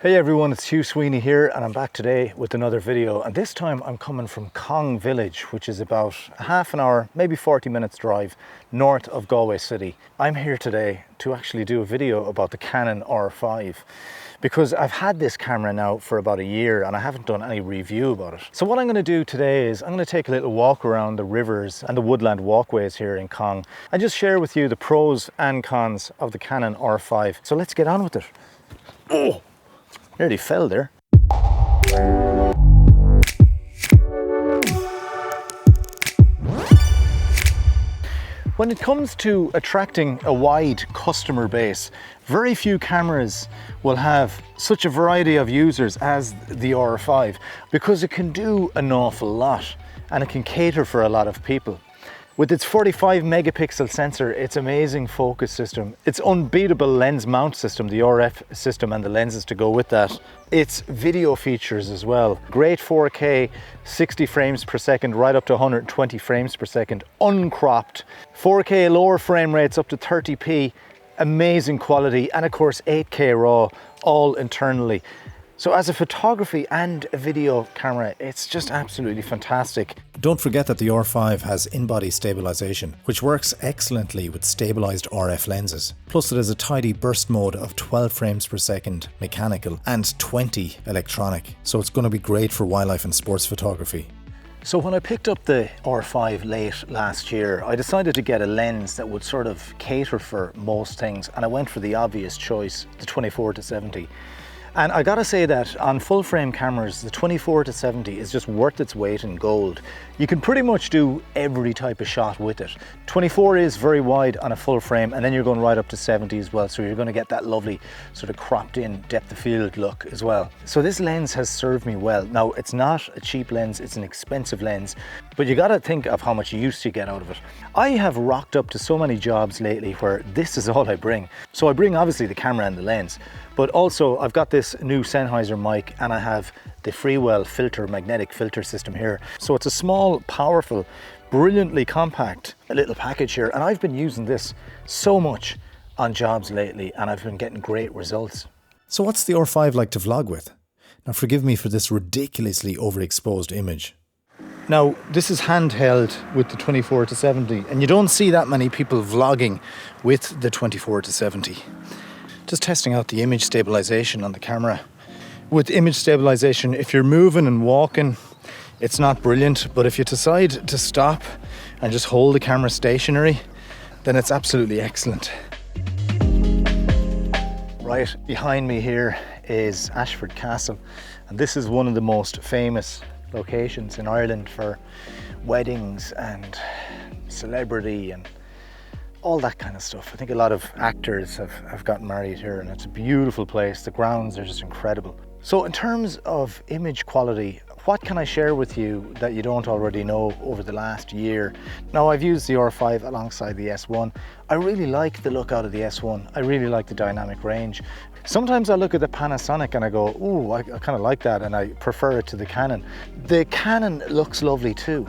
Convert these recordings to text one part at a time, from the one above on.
Hey everyone, it's Hugh Sweeney here and I'm back today with another video, and this time I'm coming from Cong Village, which is about a half an hour, maybe 40 minutes drive north of Galway City. I'm here today to actually do a video about the Canon R5 because I've had this camera now for about a year and I haven't done any review about it. So what I'm going to do today is I'm going to take a little walk around the rivers and the woodland walkways here in Cong and just share with you the pros and cons of the Canon R5. So let's get on with it. Oh! Nearly fell there. When it comes to attracting a wide customer base, very few cameras will have such a variety of users as the R5 because it can do an awful lot and it can cater for a lot of people. With its 45 megapixel sensor, its amazing focus system, its unbeatable lens mount system, the RF system and the lenses to go with that, its video features as well. Great 4K, 60 frames per second, right up to 120 frames per second, uncropped. 4K lower frame rates up to 30p, amazing quality, and of course 8K RAW, all internally. So as a photography and a video camera, it's just absolutely fantastic. Don't forget that the R5 has in-body stabilisation, which works excellently with stabilised RF lenses. Plus it has a tidy burst mode of 12 frames per second mechanical and 20 electronic. So it's going to be great for wildlife and sports photography. So when I picked up the R5 late last year, I decided to get a lens that would sort of cater for most things, and I went for the obvious choice, the 24-70. And I gotta say that on full frame cameras, the 24-70 is just worth its weight in gold. You can pretty much do every type of shot with it. 24 is very wide on a full frame, and then you're going right up to 70 as well, so you're gonna get that lovely sort of cropped in depth of field look as well. So this lens has served me well. Now, it's not a cheap lens, it's an expensive lens, but you gotta think of how much use you get out of it. I have rocked up to so many jobs lately where this is all I bring. So I bring obviously the camera and the lens, but also I've got this new Sennheiser mic and I have the Freewell filter, magnetic filter system here. So it's a small, powerful, brilliantly compact little package here, and I've been using this so much on jobs lately and I've been getting great results. So what's the R5 like to vlog with? Now forgive me for this ridiculously overexposed image. Now this is handheld with the 24-70 and you don't see that many people vlogging with the 24-70. Just testing out the image stabilization on the camera. With image stabilization, if you're moving and walking, it's not brilliant, but if you decide to stop and just hold the camera stationary, then it's absolutely excellent. Right behind me here is Ashford Castle, and this is one of the most famous locations in Ireland for weddings and celebrity and all that kind of stuff. I think a lot of actors have gotten married here, and it's a beautiful place. The grounds are just incredible. So in terms of image quality, what can I share with you that you don't already know over the last year? Now, I've used the R5 alongside the S1. I really like the look out of the S1. I really like the dynamic range. Sometimes I look at the Panasonic and I go, ooh, I kind of like that, and I prefer it to the Canon. The Canon looks lovely too.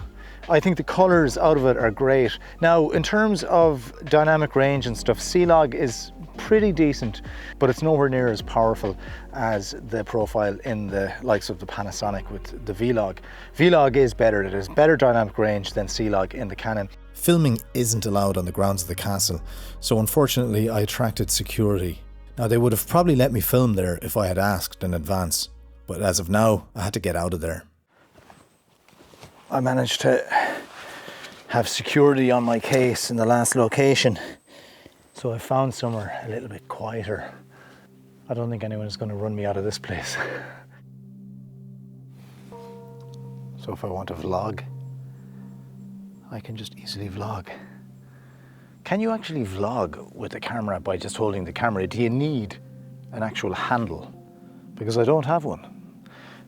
I think the colors out of it are great. Now, in terms of dynamic range and stuff, C-Log is pretty decent, but it's nowhere near as powerful as the profile in the likes of the Panasonic with the V-Log. V-Log is better. It has better dynamic range than C-Log in the Canon. Filming isn't allowed on the grounds of the castle, so unfortunately I attracted security. Now they would have probably let me film there if I had asked in advance, but as of now, I had to get out of there. I managed to have security on my case in the last location, so I found somewhere a little bit quieter. I don't think anyone is going to run me out of this place. So if I want to vlog, I can just easily vlog. Can you actually vlog with a camera by just holding the camera? Do you need an actual handle? Because I don't have one.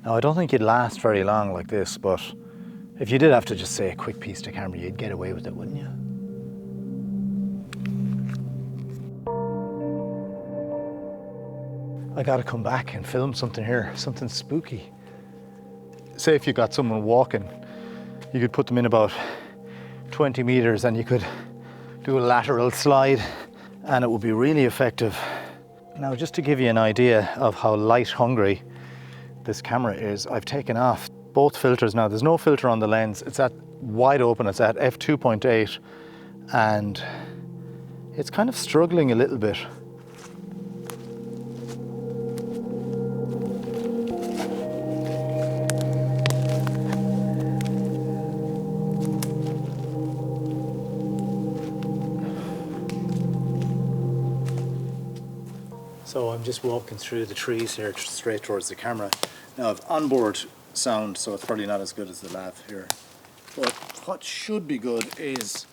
Now, I don't think you'd last very long like this, but if you did have to just say a quick piece to camera, you'd get away with it, wouldn't you? I gotta come back and film something here, something spooky. Say if you got someone walking, you could put them in about 20 meters and you could do a lateral slide and it would be really effective Now, just to give you an idea of how light hungry this camera is, I've taken off both filters now. There's no filter on the lens. It's at wide open, it's at f2.8, and it's kind of struggling a little bit. So I'm just walking through the trees here straight towards the camera. Now I've onboard sound, so it's probably not as good as the lav here. But what should be good is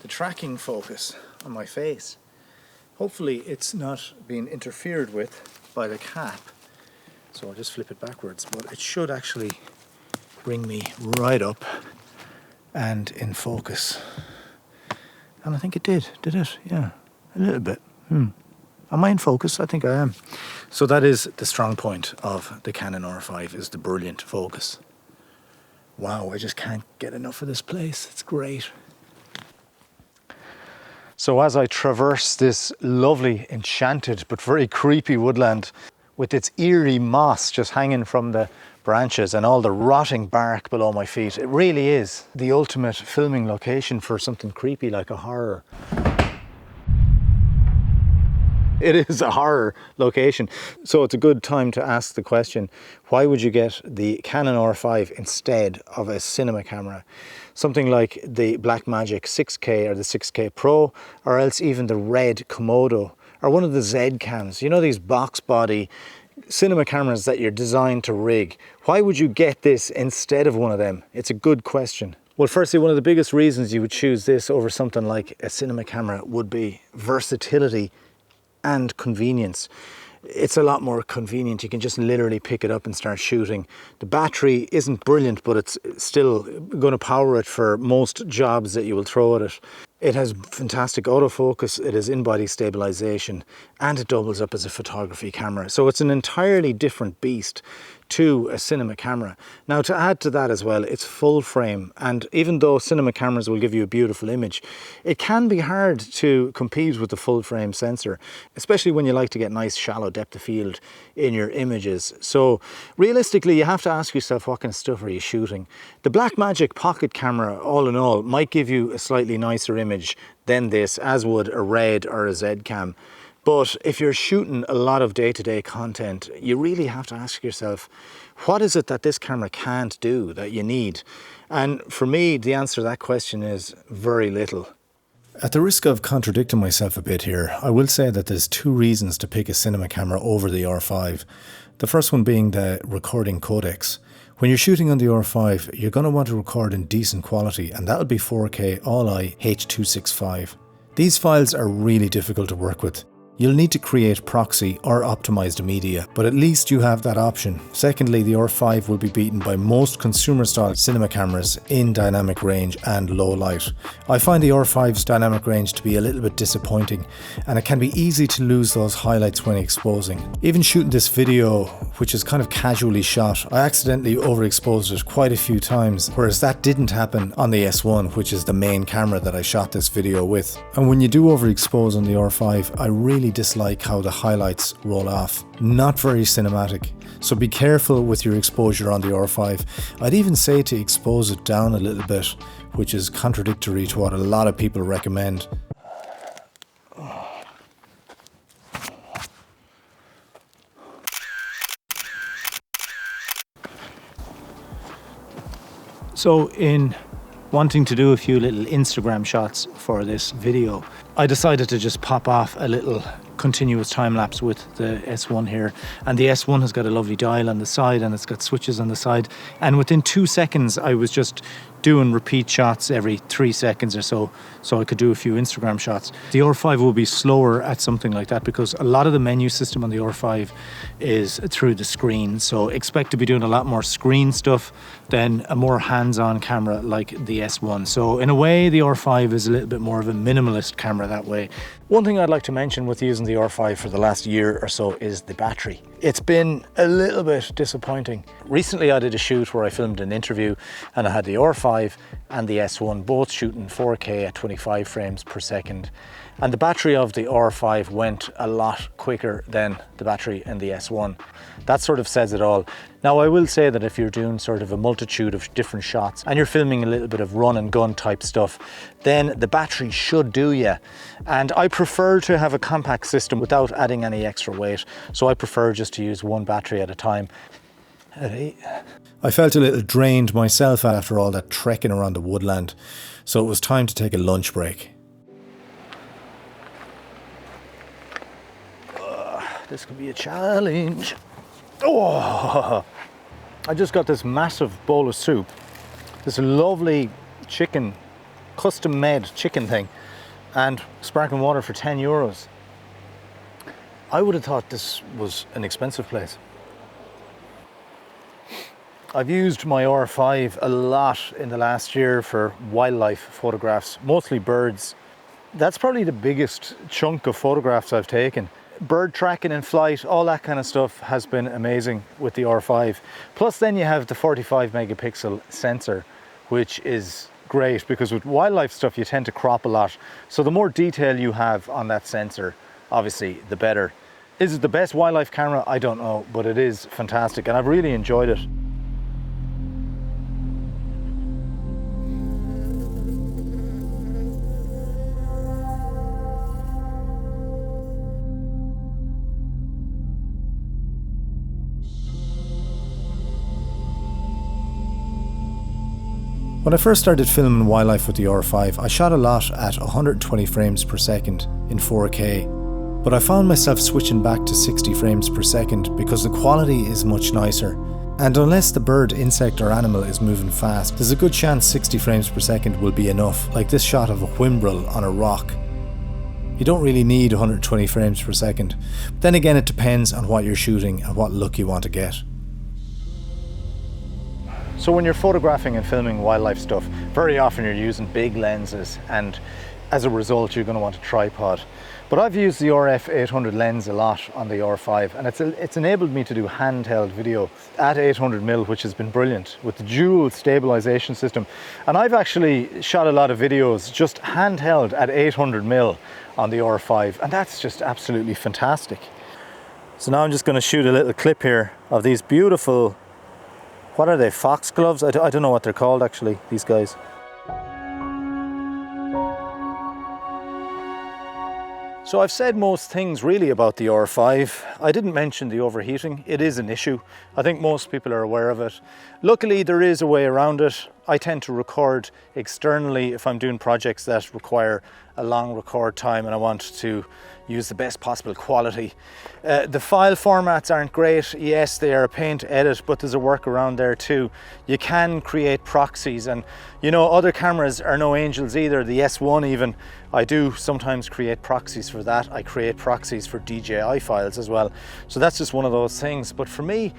the tracking focus on my face. Hopefully it's not being interfered with by the cap. So I'll just flip it backwards, but it should actually bring me right up and in focus. And I think it did it? Yeah, a little bit. Am I in focus? I think I am. So that is the strong point of the Canon R5, is the brilliant focus. Wow, I just can't get enough of this place. It's great. So as I traverse this lovely, enchanted, but very creepy woodland with its eerie moss just hanging from the branches and all the rotting bark below my feet, it really is the ultimate filming location for something creepy like a horror. It is a horror location. So it's a good time to ask the question, why would you get the Canon R5 instead of a cinema camera? Something like the Blackmagic 6K or the 6K Pro, or else even the Red Komodo, or one of the Z cams. You know, these box body cinema cameras that you're designed to rig. Why would you get this instead of one of them? It's a good question. Well, firstly, one of the biggest reasons you would choose this over something like a cinema camera would be versatility and convenience. It's a lot more convenient. You can just literally pick it up and start shooting. The battery isn't brilliant, but it's still going to power it for most jobs that you will throw at it. It has fantastic autofocus, it has in-body stabilisation, and it doubles up as a photography camera. So it's an entirely different beast to a cinema camera. Now, to add to that as well, it's full frame, and even though cinema cameras will give you a beautiful image, it can be hard to compete with the full frame sensor, especially when you like to get nice shallow depth of field in your images. So realistically, you have to ask yourself, what kind of stuff are you shooting? The Blackmagic pocket camera, all in all, might give you a slightly nicer image than this, as would a Red or a Z cam. But if you're shooting a lot of day-to-day content, you really have to ask yourself, what is it that this camera can't do that you need? And for me, the answer to that question is very little. At the risk of contradicting myself a bit here, I will say that there's two reasons to pick a cinema camera over the R5. The first one being the recording codecs. When you're shooting on the R5, you're going to want to record in decent quality, and that'll be 4K All-I H.265. These files are really difficult to work with. You'll need to create proxy or optimized media, but at least you have that option. Secondly, the R5 will be beaten by most consumer-style cinema cameras in dynamic range and low light. I find the R5's dynamic range to be a little bit disappointing, and it can be easy to lose those highlights when exposing. Even shooting this video, which is kind of casually shot, I accidentally overexposed it quite a few times, whereas that didn't happen on the S1, which is the main camera that I shot this video with. And when you do overexpose on the R5, I really dislike how the highlights roll off. Not very cinematic. So be careful with your exposure on the R5. I'd even say to expose it down a little bit, which is contradictory to what a lot of people recommend. So in wanting to do a few little Instagram shots for this video, I decided to just pop off a little continuous time lapse with the S1 here, and the S1 has got a lovely dial on the side and it's got switches on the side, and within 2 seconds I was just doing repeat shots every 3 seconds or so I could do a few Instagram shots. The R5 will be slower at something like that because a lot of the menu system on the R5 is through the screen, so expect to be doing a lot more screen stuff than a more hands-on camera like the S1. So in a way, the R5 is a little bit more of a minimalist camera that way. One thing I'd like to mention with using the R5 for the last year or so is the battery. It's been a little bit disappointing. Recently I did a shoot where I filmed an interview and I had the R5 R5 and the S1, both shooting 4K at 25 frames per second. And the battery of the R5 went a lot quicker than the battery in the S1. That sort of says it all. Now, I will say that if you're doing sort of a multitude of different shots and you're filming a little bit of run and gun type stuff, then the battery should do you. And I prefer to have a compact system without adding any extra weight. So I prefer just to use one battery at a time. I felt a little drained myself after all that trekking around the woodland, so it was time to take a lunch break. This could be a challenge. Oh, I just got this massive bowl of soup, this lovely chicken, custom made chicken thing, and sparkling water for €10. I would have thought this was an expensive place. I've used my R5 a lot in the last year for wildlife photographs, mostly birds. That's probably the biggest chunk of photographs I've taken. Bird tracking in flight, all that kind of stuff has been amazing with the R5. Plus then you have the 45 megapixel sensor, which is great because with wildlife stuff you tend to crop a lot. So the more detail you have on that sensor, obviously the better. Is it the best wildlife camera? I don't know, but it is fantastic and I've really enjoyed it. When I first started filming wildlife with the R5, I shot a lot at 120 frames per second in 4K, but I found myself switching back to 60 frames per second because the quality is much nicer. And unless the bird, insect or animal is moving fast, there's a good chance 60 frames per second will be enough, like this shot of a whimbrel on a rock. You don't really need 120 frames per second. But then again, it depends on what you're shooting and what look you want to get. So when you're photographing and filming wildlife stuff, very often you're using big lenses and as a result you're going to want a tripod. But I've used the RF 800 lens a lot on the R5 and it's enabled me to do handheld video at 800mm, which has been brilliant with the dual stabilisation system. And I've actually shot a lot of videos just handheld at 800mm on the R5 and that's just absolutely fantastic. So now I'm just going to shoot a little clip here of these beautiful, what are they, foxgloves? I don't know what they're called actually, these guys. So I've said most things really about the R5. I didn't mention the overheating. It is an issue. I think most people are aware of it. Luckily there is a way around it. I tend to record externally if I'm doing projects that require a long record time and I want to use the best possible quality. The file formats aren't great. Yes, they are a pain to edit, but there's a workaround there too. You can create proxies and you know, other cameras are no angels either. The S1 even, I do sometimes create proxies for that. I create proxies for DJI files as well. So that's just one of those things. But for me,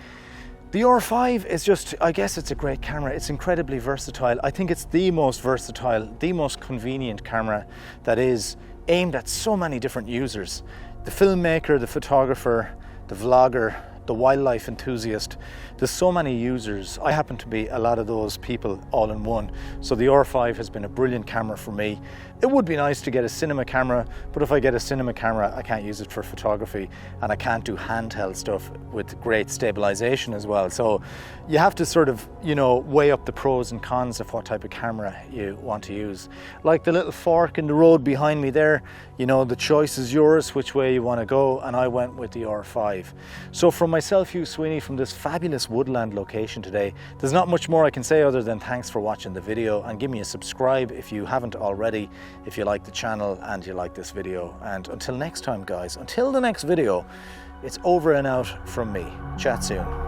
the R5 is just, I guess it's a great camera. It's incredibly versatile. I think it's the most versatile, the most convenient camera that is aimed at so many different users. The filmmaker, the photographer, the vlogger, the wildlife enthusiast. There's so many users. I happen to be a lot of those people all in one. So the R5 has been a brilliant camera for me. It would be nice to get a cinema camera, but if I get a cinema camera, I can't use it for photography and I can't do handheld stuff with great stabilization as well. So you have to sort of, you know, weigh up the pros and cons of what type of camera you want to use. Like the little fork in the road behind me there, you know, the choice is yours, which way you want to go, and I went with the R5. So from myself, Hugh Sweeney, from this fabulous woodland location today, there's not much more I can say other than thanks for watching the video, and give me a subscribe if you haven't already, if you like the channel and you like this video. And until next time guys, until the next video, it's over and out from me. Chat soon.